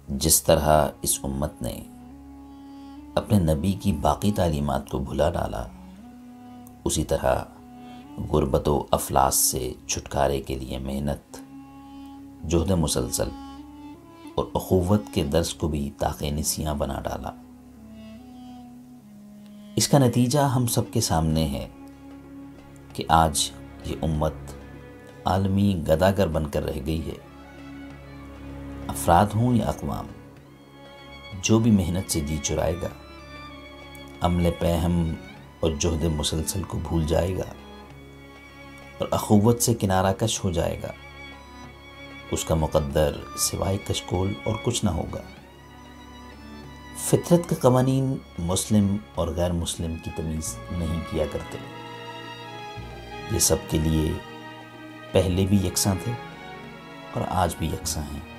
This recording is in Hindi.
जिस तरह इस उम्मत ने अपने नबी की बाकी तालीमात को भुला डाला, उसी तरह गुर्बत व अफलास से छुटकारे के लिए मेहनत, जुहद मुसलसल और अखुवत के दर्स को भी ताक़े निसियां बना डाला। इसका नतीजा हम सब के सामने है कि आज ये उम्मत आलमी गदागर बनकर रह गई है। अफराद हों या अक़वाम, जो भी मेहनत से जी चुराएगा, अमल पैहम और जुहद मुसलसल को भूल जाएगा और अखुवत से किनारा कश हो जाएगा, उसका मुक़द्दर सिवाय कशकोल और कुछ ना होगा। फितरत के क़वानीन मुस्लिम और गैर मुस्लिम की तमीज़ नहीं किया करते। ये सब के लिए पहले भी यकसां थे और आज भी यकसां हैं।